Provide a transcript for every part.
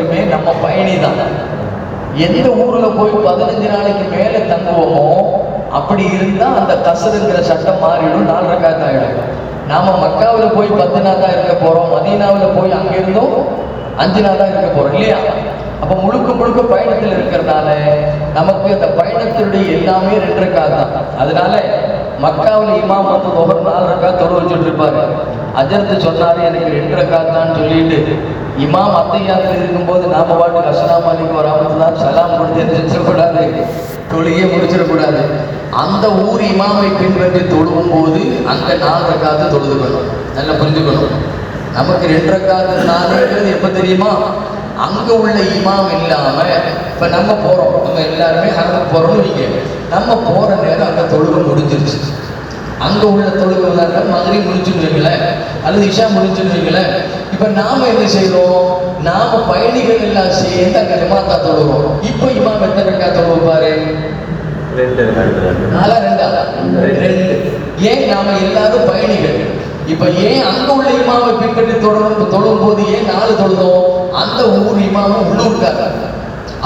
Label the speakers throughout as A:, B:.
A: மட்டுமே நம்ம பயணி தான். எந்த ஊர்ல போய் 15 நாளைக்கு மேல தங்குவோமோ அப்படி இருந்தா அந்த கசருங்கிற சட்டம் மாறிடும், 4 ரக்காத் ஆயிடும். நாம மக்காவில் போய் 10 நாள் தான் இருக்க போறோம், மதீனாவில் போய் அங்கிருந்தும் 5 நாள் தான் இருக்க போறோம் இல்லையா? அப்ப முழுக்க முழுக்க பயணத்தில் இருக்கிறதுனால நமக்கு அந்த பயணத்தினுடைய எல்லாமே 2 ரக்காத் தான். அதனால மக்காவில் இமாம் வந்து ஒவ்வொரு 4 ரக்காத் தொழு வச்சுட்டு இருப்பாரு. அஜர்த்து சொன்னாரு எனக்கு 2 ரக்காத் தான் சொல்லிட்டு இமாம் அத்தையாத்தில் இருக்கும்போது நாம பாட்டுக்கு அஸ்ஸலாமு அலைக்கும் வரஹ்மத்துல்லாஹ் சலாம் கொடுத்து செஞ்சக்கூடாது, தொழுகையே முடிச்சிடக்கூடாது. அந்த ஊர் இமாமை பின்பற்றி தொழுவும் போது அங்க 4 ரக்காத்து தொழுதுக்கணும். நல்லா புரிஞ்சுக்கணும். நமக்கு 2 ரக்காத்து 4ங்கிறது எப்ப தெரியுமா? அங்க உள்ள இமாம் இல்லாம இப்ப நம்ம போறோம், நம்ம எல்லாருமே ஹரமுக்கு போறோம்னு வைங்க, நம்ம போற நேரம் அங்க தொழுகை முடிஞ்சிருச்சு. அங்க உள்ள தொழுகை மகரிப் முடிச்சுருவீங்களேன் அல்லது இஷா முடிச்சுருவீங்களேன். இப்ப நாம என்ன செய்யறோம்? நாம பயணிகள் எல்லாம் சேர்ந்து அங்க ஜமாத்தா தொழுகிறோம். இப்ப இமாம் எத்தனை ரக்காத் தொழுவாரு? 2. ஏன்? நாம எல்லாரும் பயணிகள். இப்ப ஏன் அங்க உள்ள இமாமை பின்பற்றி தொழும் போது ஏன் 4 தொழுதோம்? அந்த ஊர் இமாம உள்ளூர்கார.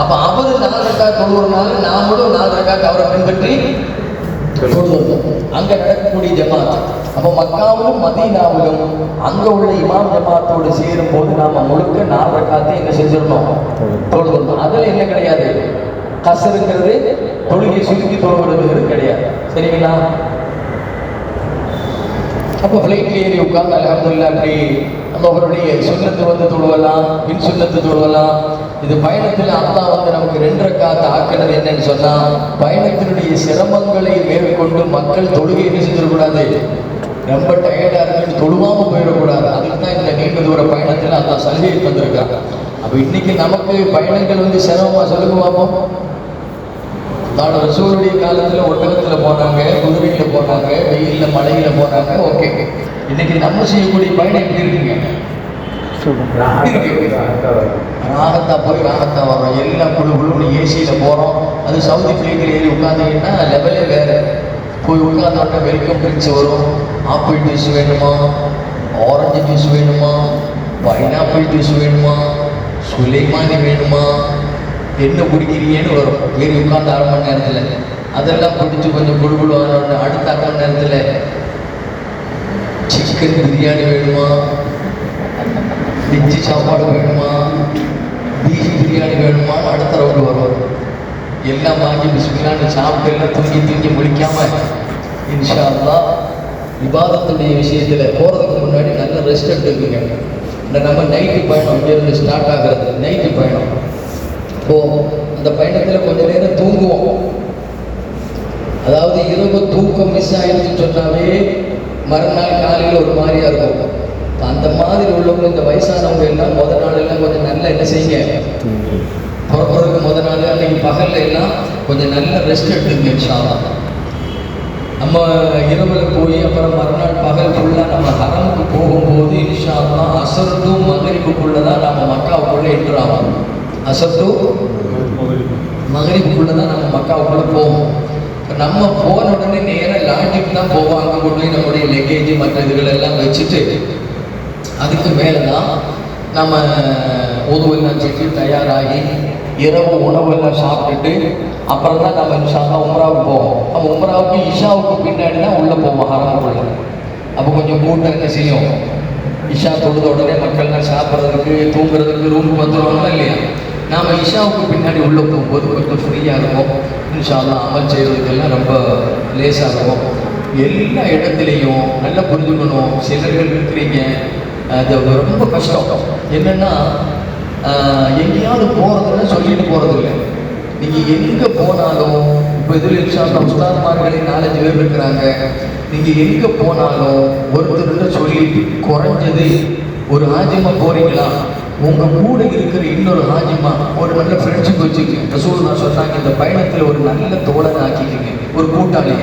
A: அப்ப அவரு 4 ரக்காத் தொழுவனால நாமளும் 4 ரக்காத் அவரை பின்பற்றி அங்க நடக்கக்கூடிய ஜமாத். அப்ப மக்காவிலும் மதீனாவிலும் அங்க உள்ள இமாம் ஜமாத்தோடு சேரும் போது நாம முழுக்க 4 ரக்காத்தை என்ன செஞ்சிடணும்? தொழுதணும். அதுல என்ன கிடையாது, கசருங்கிறது தொழுகை சுருக்கி தொழுகிறது கிடையாது. சரிங்களா? அப்போ ஃப்ளைட்ல ஏறி உட்கார்ந்து அல்ஹம்துலில்லாஹ் அப்படி அவருடைய சுன்னத்து வந்து தொழுவலாம், பின் சுன்னத்து தொழுவலாம். இது பயணத்தில் அல்லாஹ் வந்து நமக்கு 2 ரக்காத் ஆக்கினது என்னன்னு சொன்னா, பயணத்தினுடைய சிரமங்களை மேற்கொண்டு மக்கள் தொழுகை என்ன செஞ்சிடக்கூடாது, ரொம்ப டயர்டா இருக்குன்னு தொழுவாம போயிடக்கூடாது. அதுக்கு தான் இந்த நீண்ட தூர பயணத்தில் அல்லாஹ் சலுகை தந்திருக்காங்க. அப்ப இன்னைக்கு நமக்கு பயணங்கள் வந்து சிரமமா சொல்லுங்க பார்ப்போம். ரசூலுடைய காலத்துல ஒட்டகத்துல போனாங்க, குதிரையில போனாங்க, வெயில்ல மழையில போனாங்க. ஓகே, இன்னைக்கு நம்ம செய்யக்கூடிய பயணம் எப்படி இருக்குங்க? ராகத்தா போய் ராகத்தா வர்றோம், எல்லாம் குழு குழுன்னு ஏசியில போறோம். அது சவுதி பிளைட்ல ஏறி உட்கார்ந்தீங்கன்னா லெவலே வேற. போய் உட்கார்ந்தோடனே வெல்கம் ட்ரிங்க்ஸ் வரும். ஆப்பிள் ஜூஸ் வேணுமா, ஆரஞ்சு ஜூஸ் வேணுமா, பைனாப்பிள் ஜூஸ் வேணுமா, சுலைமானி வேணுமா, என்ன குடிக்கிறீங்கன்னு வரும். ஏறி உட்கார்ந்து 1/2 மணி நேரத்தில் அதெல்லாம் பிடிச்சி கொஞ்சம் குழுகுழு ஆனோடனே அடுத்த 1/2 மணி நேரத்தில் சிக்கன் பிரியாணி வேணுமா, வெஜ்ஜு சாப்பாடு வேணுமா, பீஃப் பிரியாணி வேணுமான்னு அடுத்த ரவுண்டு வரும். எல்லாம் வாங்கி பிஸ்மில்லான்னு சாப்பிட்டு எல்லாம் தூங்கி முழிக்காம இன்ஷா அல்லாஹ் இபாதத்துடைய விஷயத்தில் போகிறதுக்கு முன்னாடி நல்ல ரெஸ்ட் எடுத்துக்குங்க. இந்த நம்ம நைட்டு பயணம் இங்கேருந்து ஸ்டார்ட் ஆகிறது, நைட்டு பயணம். அந்த பயணத்தில் கொஞ்ச நேரம் தூங்குவோம். அதாவது இரவு தூக்கம் மிஸ் ஆயிடுச்சுன்னு சொன்னாவே மறுநாள் காலையில் ஒரு மாதிரியா இருக்கும். அந்த மாதிரி உள்ளவங்க, இந்த வயசானவங்க எல்லாம் நாள் எல்லாம் கொஞ்சம் நல்லா என்ன செய்யுங்க, புறப்புறதுக்கு நாள் அன்னைக்கு பகல்ல எல்லாம் கொஞ்சம் நல்ல ரெஸ்ட் எடுத்துங்க. இன்ஷா அல்லாஹ் நம்ம இரவுல போய் அப்புறம் மறுநாள் பகல் ஃபுல்லாக நம்ம ஹரமுக்கு போகும்போது இன்ஷா அல்லாஹ் அசர் டு மகரிபுக்குள்ளதான் நம்ம மக்காவுக்குள்ள என்ட்ரு ஆகும். அசர் டு மகரிபுக்குள்ளதான் நம்ம மக்காவுக்குள்ள போவோம். நம்ம போன உடனே நேராக லாட்ஜுக்கு தான் போவோம். அங்கே கொண்டு போய் நம்முடைய லக்கேஜ் மற்ற இதுகள் எல்லாம் வச்சுட்டு அதுக்கு மேலே தான் நம்ம உதவெல்லாம் செஞ்சு தயாராகி இரவு உணவெல்லாம் சாப்பிட்டுட்டு அப்புறம் தான் நம்ம இன்ஷா அல்லாஹ் உம்ராவுக்கு போவோம். நம்ம உம்ராவுக்கு இஷாவுக்கு பின்னாடி தான் உள்ளே போவோம் ஹரமுக்குள்ள. அப்போ கொஞ்சம் கூட்டம் என்ன செய்யும், இஷா தொழுத உடனே மக்கள்லாம் சாப்பிட்றதுக்கு தூங்குறதுக்கு ரூமுக்கு வந்துடுவாங்களா இல்லையா? நாம் இஷாவுக்கு பின்னாடி உள்ளே போகும்போது கொஞ்சம் ஃப்ரீயாக இருக்கும். இன்ஷா அல்லாஹ் அமல் செய்கிறதுக்கெல்லாம் ரொம்ப லேசாக இருக்கும். எல்லா இடத்துலையும் நல்லா புரிஞ்சுக்கணும். சிலர்கள் இருக்கிறீங்க, அது ரொம்ப கஷ்டம். என்னென்னா எங்கேயாவது போகிறதுன்னு சொல்லிட்டு போகிறது இல்லை. நீங்கள் எங்கே போனாலும் இப்போ இதில் இன்ஷா அல்லாஹ் உஸ்தாத்மார்களே 4-5 பேர் இருக்கிறாங்க. நீங்கள் எங்கே போனாலும் ஒருத்தர்கிட்ட சொல்லி குறைஞ்சது ஒரு ஹாஜிமா போகிறீங்களா, உங்கள் கூட இருக்கிற இன்னொரு ஹாஜிமா ஒரு நல்ல ஃப்ரெண்ட்ஷிப் வச்சுக்கோங்க. ரசூலுல்லாஹ் சொன்னாங்க, இந்த பயணத்தில் ஒரு நல்ல தோழனை ஆக்கிக்கோங்க, ஒரு கூட்டாளி.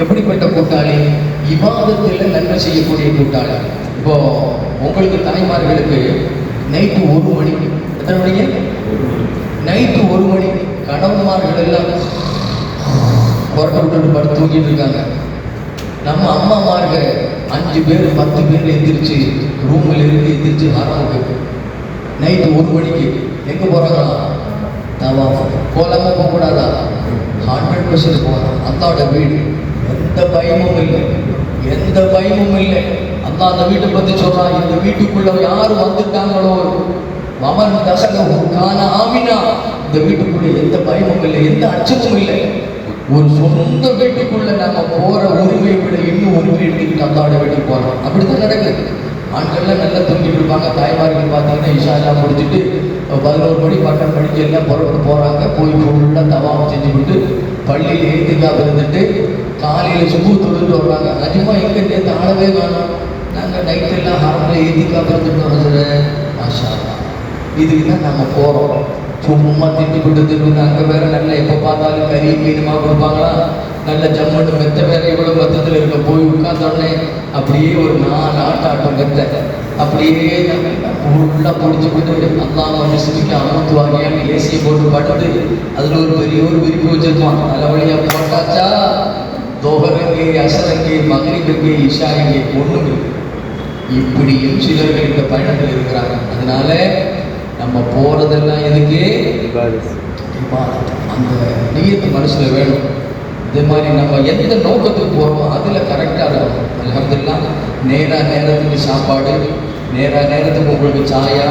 A: எப்படிப்பட்ட கூட்டாளி? இபாதத்தில் நன்மை செய்யக்கூடிய கூட்டாளி. இப்போ உங்களுக்கு தாய்மார்களுக்கு நைட்டு 1 மணி, எத்தனை மணிக்கு? நைட்டு 1 மணி கணவன்மார்கள் எல்லாம் கொரட்டை விட்டுட்டு படுத்து தூங்கிட்டு இருக்காங்க. நம்ம அம்மாமார்கள் 5 பேர் 10 பேர் எந்திரிச்சு ரூமில் இருந்து எந்திரிச்சு ஹரமுக்கு நைட்டு 1 மணிக்கு எங்கே போகிறாங்களா? தவாஃப். போகலாமா போகக்கூடாதா? 100% போகலாம். அல்லாவோட வீடு, எந்த பயமும் இல்லை, எந்த பயமும் இல்லை. அல்லா அந்த வீட்டை பற்றி சொல்கிறான், இந்த வீட்டுக்குள்ள யார் வந்துட்டாங்களோ மமன் தசகான ஆமினா, இந்த வீட்டுக்குள்ள எந்த பயமும் இல்லை, எந்த அச்சமும் இல்லை. ஒரு சொந்த வீட்டுக்குள்ள நம்ம போகிற உரிமையை விட இன்னும் உரிமை எடுத்துக்கிட்டு அல்லாவோட வீட்டுக்கு போகிறோம். அப்படி தான் நடக்குது. ஆண்கள்லாம் நல்லா தூங்கிட்டு இருப்பாங்க. தாய்மார்கள் பார்த்தீங்கன்னா இஷா எல்லாம் முடிச்சுட்டு 11 மணி 12 மணிக்கு எல்லாம் புறப்பட்டு போகிறாங்க. போய் ஃபுல்லாக தவாஃப் செஞ்சுக்கிட்டு பள்ளியில் ஏத்திக்காக இருந்துட்டு காலையில் சுபு தொழுது வருவாங்க. நிஜமாக எங்கே நேற்று ஆளவே காணும். நாங்கள் நைட்டெல்லாம் ஹரமில் ஏத்திக்காக இருந்துட்டு வர்றது. மாஷா அல்லாஹ். இதுக்கு தான் நம்ம போகிறோம். சும்மா திட்டு அங்கே வேற நல்லா எப்போ பார்த்தாலும் கறி மீனுமா கொடுப்பாங்களா, நல்ல ஜம்முன்னு மெத்த வேற இவ்வளோ மொத்தத்தில் இருக்க. போய் உட்காந்தோடனே அப்படியே ஒரு 4 ஆட்டம் மெத்த அப்படியே ஃபுல்லாக பிடிச்சிக்கிட்டு அல்லாம மிஸ்மிக்கு அமர்த்து வாங்கியான்னு ஏசியை போட்டு படுத்து அதில் ஒரு பெரிய ஒரு விரிப்பு வச்சிருப்பான். தலைவலியாக போட்டாச்சா தோஹரங்கே, அசரங்கே, மகரிபுங்கே, இஷாங்கே ஒன்றும். இப்படியும் சிலர்கள் இந்த பயணத்தில் இருக்கிறாங்க. அதனால நம்ம போகிறதெல்லாம் எதுக்கு? அந்த நியத்து மனசில் வேணும். இதே மாதிரி நம்ம எந்த நோக்கத்துக்கு போகிறோமோ அதில் கரெக்டாக இருக்கும். அல்ஹம்துலில்லாஹ். நேரத்துக்கு சாப்பாடு, நேரத்துக்கு உங்களுக்கு சாயா,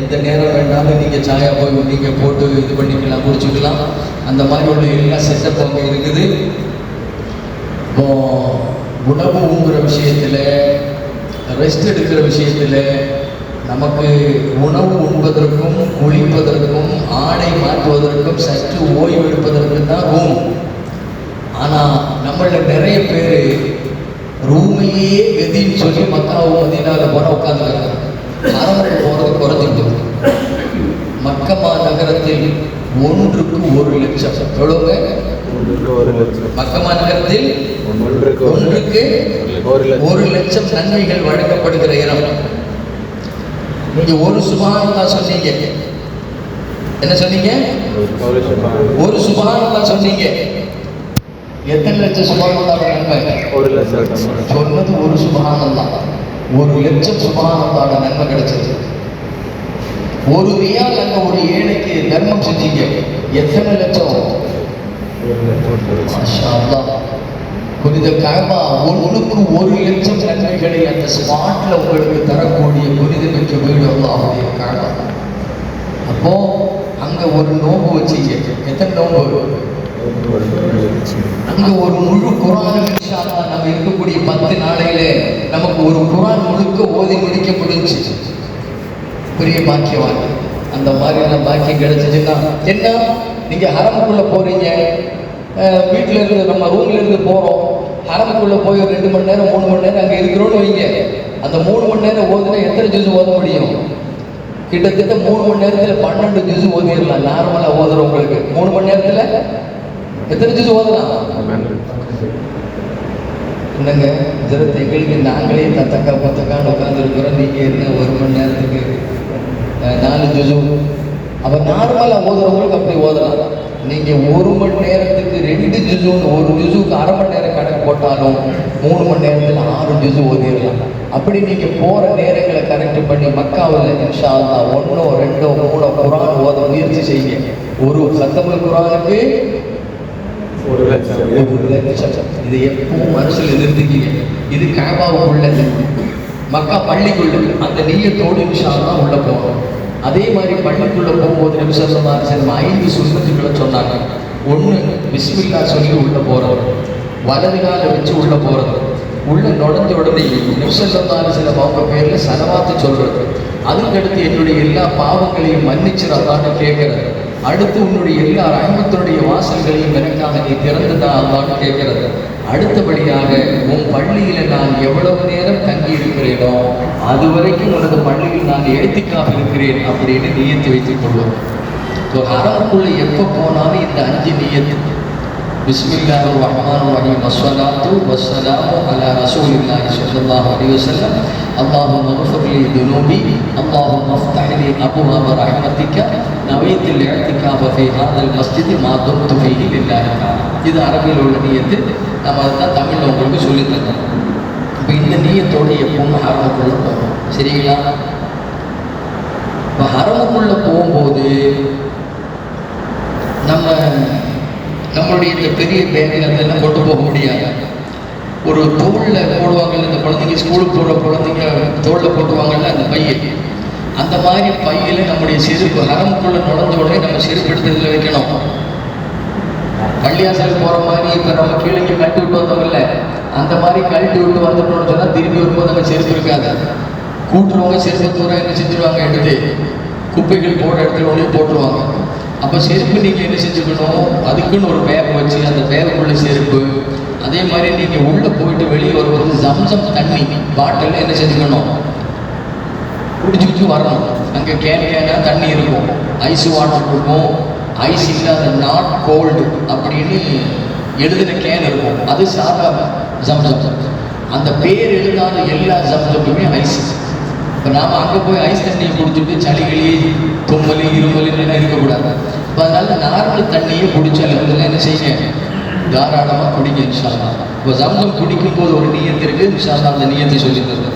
A: எந்த நேரம் வேண்டாலும் நீங்கள் சாயா போய் நீங்கள் போட்டு இது பண்ணிக்கலாம், குடிச்சுக்கலாம். அந்த மாதிரி உள்ள எல்லா செட்டப் அங்கே இருக்குது. இப்போ உணவுங்கிற விஷயத்தில், ரெஸ்ட் எடுக்கிற விஷயத்தில் நமக்கு உணவு உண்பதற்கும் குளிப்பதற்கும் ஆடை மாற்றுவதற்கும் சற்று ஓய்வு எடுப்பதற்கும் தான் ரூம். ஆனால் நம்மள நிறைய பேர் ரூமையே கதின்னு சொல்லி மக்காவும் மதீனாவில் போனால் உட்காந்துருக்காங்க. அரமுக்கு போகிறது குறைஞ்சிட்டு. மக்கமா நகரத்தில் 1க்கு 1 லட்சம். எவ்வளவு? மக்கமா நகரத்தில் 1க்கு 1 லட்சம் நன்மைகள் வழங்கப்படுகிற இடம். நீங்க ஒரு சுப்ஹானல்லாஹ் சொன்னீங்க. என்ன சொன்னீங்க? ஒரு சுப்ஹானல்லாஹ் சொன்னீங்க. எத்தனை லட்சம் சுப்ஹானல்லாஹ் நன்மை? 1 லட்சம். சொன்னது ஒரு சுப்ஹானல்லாஹ். 1 லட்சம் சுப்ஹானல்லாஹ் நன்மை கிடைச்சது. ஒரு ரியால் அங்க ஒரு ஏழைக்கு தர்மம் செஞ்சீங்க. எத்தனை லட்சம்? மாஷா அல்லாஹ். புனித கஅபா 1க்கு 1 லட்சம் நன்மைகளை அந்த ஸ்பாட்ல உங்களுக்கு தரக்கூடிய புனிதமிக்க வீடு அல்லாஹ்வுடைய கஅபா. அப்போ அங்க ஒரு நோன்பு வச்சீங்க. எத்தனை நோன்பு? அங்க ஒரு முழு குர்ஆன் இன்ஷா அல்லாஹ் நம்ம இருக்கக்கூடிய 10 நாளையில நமக்கு ஒரு குர்ஆன் முழுக்க ஓதி முடிக்க முடிஞ்சு. பெரிய பாக்கியவான். அந்த மாதிரியான பாக்கியம் கிடைச்சிச்சுன்னா என்ன? நீங்க ஹரமுக்குள்ள போறீங்க, வீட்டில் இருந்து நம்ம ரூம்ல இருந்து போகிறோம், ஹரமுக்குள்ளே போய் 2 மணி நேரம் 3 மணி நேரம் அங்கே இருக்கிறோன்னு வைங்க. அந்த 3 மணி நேரம் ஓதுனா எத்தனை ஜூஸ் ஓத முடியும்? கிட்டத்தட்ட 3 மணி நேரத்தில் 12 ஜூஸ் ஓதிடலாம். நார்மலாக ஓதுறவங்களுக்கு 3 மணி நேரத்தில் எத்தனை ஜூஸ் ஓதலாம்? என்னங்க ஜரத்தை எங்களுக்கு நாங்களே தத்தக்கா பத்தக்கான்னு உட்காந்துருக்குறோம். நீங்கள் என்ன 1 மணி நேரத்துக்கு 4 ஜூஸ்? அப்போ நார்மலாக ஓதுறவங்களுக்கு அப்படி ஓதலாம். நீங்கள் 1 மணி நேரத்துக்கு 2 ஜுஸுன்னு, ஒரு ஜுஸுக்கு அரை மணி நேரம் கணக்கு போட்டாலும் 3 மணி நேரத்தில் 6 ஜுஸு ஓதிடலாம். அப்படி நீங்கள் போகிற நேரங்களை கரெக்ட் பண்ணி மக்காவில் இன்ஷா அல்லாஹ் 1, 2, 3 குர்ஆன் ஓத முயற்சி செய்யுங்க. ஒரு சத்தமுல் குர்ஆனுக்கு 1 லட்சம். இது எப்பவும் மனசில் நிறுத்திக்கிங்க. இது கஅபாவுக்குள்ள, மக்கா பள்ளிக்குள்ள. அந்த நிய்யத்தோடு இன்ஷா அல்லாஹ் உள்ள போகணும். அதே மாதிரி பள்ளிக்குள்ளே போகும்போது நபி ஸல்லல்லாஹு அலைஹி வஸல்லம் 5 சுன்னத்துக்களை சொன்னாங்க. 1 பிஸ்மில்லாஹ் சொல்லி உள்ளே போகிறது, வலது காலை வச்சு உள்ளே போகிறது, உள்ளே நுழைஞ்ச உடனே நபி ஸல்லல்லாஹு அலைஹி வஸல்லம் அவங்க பேரில் ஸலவாத்து சொல்கிறது. அதுக்கடுத்து என்னுடைய எல்லா பாவங்களையும் மன்னிச்சிடலான்னு கேட்கறது. அடுத்து உன்னுடைய எல்லா ரஹ்மத்தினுடைய வாசல்களையும் எனக்காக நீ திறந்துதா அல்லான்னு கேட்கறது. அடுத்தபடியாக உன் பள்ளியில் நான் எவ்வளவு நேரம் தங்கி இருக்கிறேனோ அது வரைக்கும் உனது பள்ளியில் நான் இஅ்திகாஃப் இருக்கிறேன் அப்படின்னு நியத்து வைத்துக் கொள்வோம். ஸோ ஹரமுக்குள்ளே எப்போ போனாலும் இந்த 5 நியத்து. பிஸ்மில்லாஹிர் ரஹ்மானிர் ரஹீம், வஸ்ஸலாத்து வஸ்ஸலாமு அலா ரசூலில்லாஹி ஸல்லல்லாஹு அலைஹி வஸல்லம், அல்லாஹும்ம இக்ஃபிர் லி துனூபி, அல்லாஹும்ம இஃப்தஹ் லி அப்வாப ரஹ்மத்திக, நவைத்துல் இஅ்திகாஃப ஃபீ ஹாதல் மஸ்ஜித் மா தும்து ஃபீஹி லில்லாஹி தஆலா. இது அரபியில் உள்ள நியத்து. நம்ம அதுதான் தமிழில் உங்களுக்கு சொல்லித்தரோம். இப்போ இந்த நியத்தோடு எப்பவும் ஹரமுக்குள்ளே போகணும். சரிங்களா? இப்போ ஹரமுக்குள்ள போகும்போது நம்மளுடைய இந்த பெரிய பேக்கை அதெல்லாம் கொண்டு போக முடியாது. ஒரு தோளில் போடுவாங்கல்ல, இந்த குழந்தைங்க ஸ்கூலுக்கு போகிற குழந்தைங்க தோளில் போட்டுவாங்கல்ல அந்த பையை, அந்த மாதிரி பையில் நம்முடைய செருப்பு ஹரமுக்குள்ள நுழைஞ்ச உடனே நம்ம செருப்பு எடுத்ததில் வைக்கணும். பள்ளியாசல் போகிற மாதிரி இப்போ நம்ம கீழே கழட்டி விட்டு வந்தோம்ல, அந்த மாதிரி கழட்டி விட்டு வந்துட்டோம்னு சொன்னால் திரும்பி வரும்போது அங்கே செருப்பு இருக்காது. கூட்டுறவங்க செருப்பு தூரம் என்ன செஞ்சுருவாங்க, எடுத்து குப்பைகள் போட இடத்துல ஒன்றே போட்டுருவாங்க. அப்போ செருப்பு நீங்கள் என்ன செஞ்சுக்கணும், அதுக்குன்னு ஒரு பேக் வச்சு அந்த பேக்குள்ள செருப்பு. அதே மாதிரி நீங்கள் உள்ளே போயிட்டு வெளியே வரும்போது ஜம்சம் தண்ணி பாட்டில் என்ன செஞ்சுக்கணும், குடிச்சு வரணும். அங்கே கேனாக தண்ணி இருக்கும், ஐஸ் வாட்டர் இருக்கும், ஐஸ் இல்லாத நாட் கோல்டு அப்படின்னு எழுதின கேன் இருக்கும், அது சாதாரண ஜம்சம். அந்த பேர் எழுதாத எல்லா ஜம்சமுமே ஐஸ். இப்போ நாம் அங்கே போய் ஐஸ் தண்ணியை குடிச்சுட்டு சளிகளி தும்மல் இருமல் எல்லாம் இருக்கக்கூடாது. இப்போ அதனால நார்மல் தண்ணியை குடிச்சால் இதெல்லாம் என்ன செய்யுங்க, தாராளமாக குடிங்க இன்ஷா அல்லாஹ். இப்போ ஜம்சம் குடிக்கும்போது ஒரு நியத்து இருக்குது, இன்ஷா அல்லாஹ் அந்த நியத்தை சொல்லி தருவோம்.